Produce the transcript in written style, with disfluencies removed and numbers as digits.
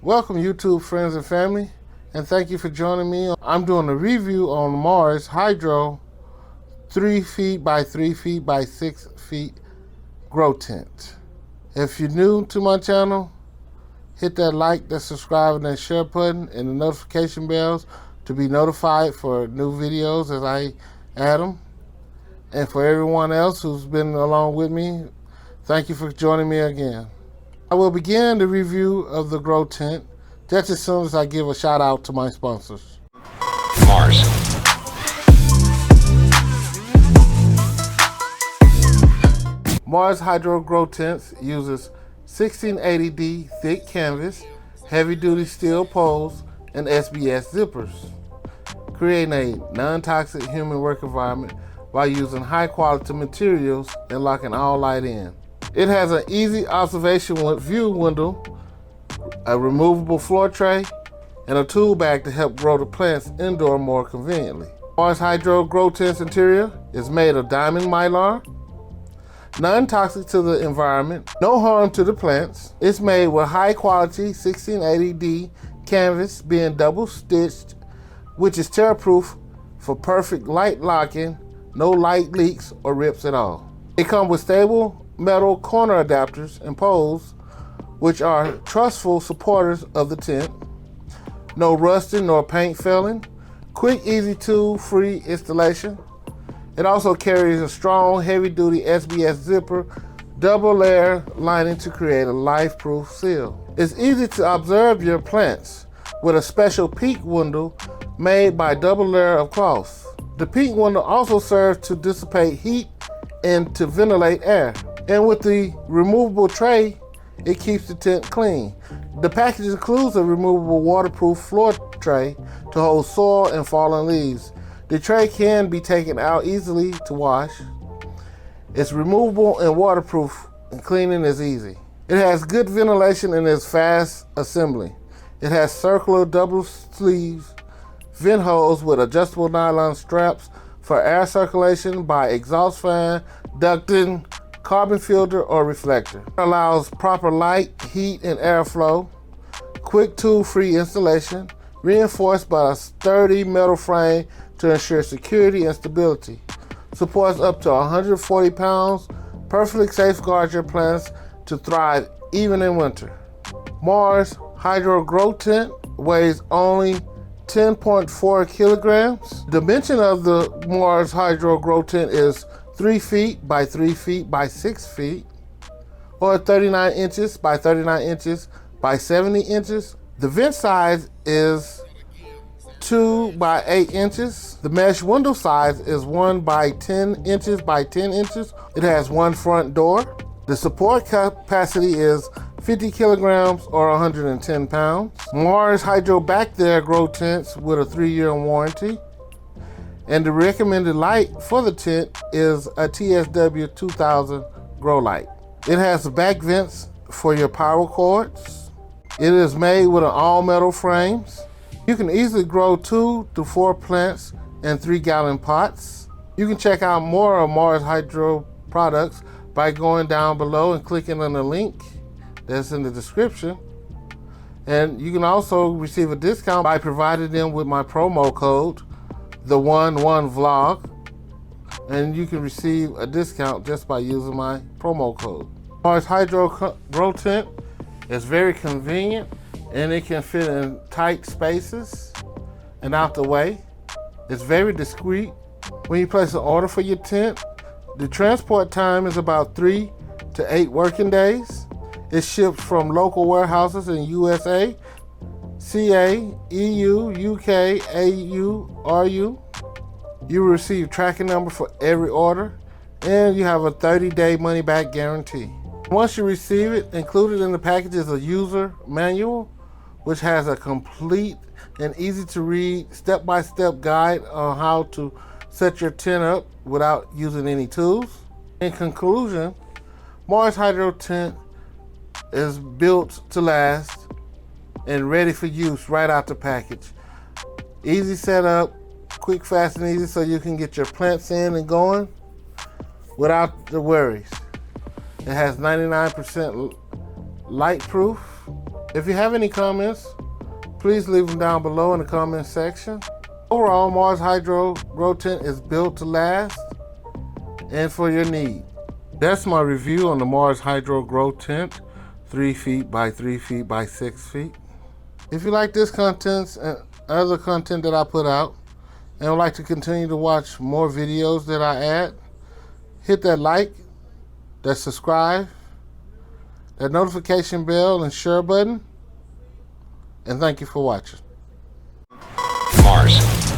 Welcome YouTube friends and family, and thank you for joining me. I'm doing a review on marshydro 3 feet by 3 feet by 6 feet grow tent. If you're new to my channel, hit that like, that subscribe, and that share button and the notification bells to be notified for new videos as I add them. And for everyone else who's been along with me, thank you for joining me again. I will begin the review of the grow tent just as soon as I give a shout out to my sponsors. Mars. Marshydro grow tents uses 1680D thick canvas, heavy duty steel poles, and SBS zippers, creating a non-toxic human work environment by using high quality materials and locking all light in. It has an easy observation view window, a removable floor tray, and a tool bag to help grow the plants indoor more conveniently. Marshydro grow tent's interior is made of diamond mylar, non-toxic to the environment, no harm to the plants. It's made with high quality 1680D canvas being double stitched, which is tear proof for perfect light locking, no light leaks or rips at all. It comes with stable metal corner adapters and poles, which are trustful supporters of the tent. No rusting nor paint failing. Quick, easy tool-free installation. It also carries a strong, heavy-duty SBS zipper, double layer lining to create a life-proof seal. It's easy to observe your plants with a special peak window made by double layer of cloth. The peak window also serves to dissipate heat and to ventilate air. And with the removable tray, it keeps the tent clean. The package includes a removable waterproof floor tray to hold soil and fallen leaves. The tray can be taken out easily to wash. It's removable and waterproof, and cleaning is easy. It has good ventilation and is fast assembly. It has circular double sleeves, vent holes with adjustable nylon straps for air circulation by exhaust fan, ducting, carbon filter, or reflector. It allows proper light, heat, and airflow. Quick tool-free installation, reinforced by a sturdy metal frame to ensure security and stability. Supports up to 140 pounds, perfectly safeguards your plants to thrive even in winter. Marshydro grow tent weighs only 10.4 kilograms. The dimension of the Marshydro grow tent is 3 feet by 3 feet by 6 feet, or 39 inches by 39 inches by 70 inches. The vent size is 2 by 8 inches. The mesh window size is 1 by 10 inches by 10 inches. It has one front door. The support capacity is 50 kilograms or 110 pounds. Marshydro back there grow tents with a 3-year warranty. And the recommended light for the tent is a TSW 2000 grow light. It has back vents for your power cords. It is made with an all metal frames. You can easily grow 2 to 4 plants in 3-gallon pots. You can check out more of Marshydro products by going down below and clicking on the link that's in the description. And you can also receive a discount by providing them with my promo code, the 11vlog, and you can receive a discount just by using my promo code. Marshydro grow tent is very convenient, and it can fit in tight spaces and out the way. It's very discreet. When you place an order for your tent, the transport time is about 3 to 8 working days. It ships from local warehouses in USA, CA, EU, UK, AU, RU. You will receive tracking number for every order, and you have a 30-day money-back guarantee. Once you receive it, included in the package is a user manual, which has a complete and easy-to-read step-by-step guide on how to set your tent up without using any tools. In conclusion, Marshydro tent is built to last and ready for use right out the package. Easy setup, quick, fast, and easy, so you can get your plants in and going without the worries. It has 99% light proof, If you have any comments, please leave them down below in the comment section. Overall, Mars Hydro Grow Tent is built to last and for your need. That's my review on the Mars Hydro Grow Tent, 3 feet by 3 feet by 6 feet. If you like this content and other content that I put out and would like to continue to watch more videos that I add, hit that like, that subscribe, that notification bell and share button, and thank you for watching. Mars.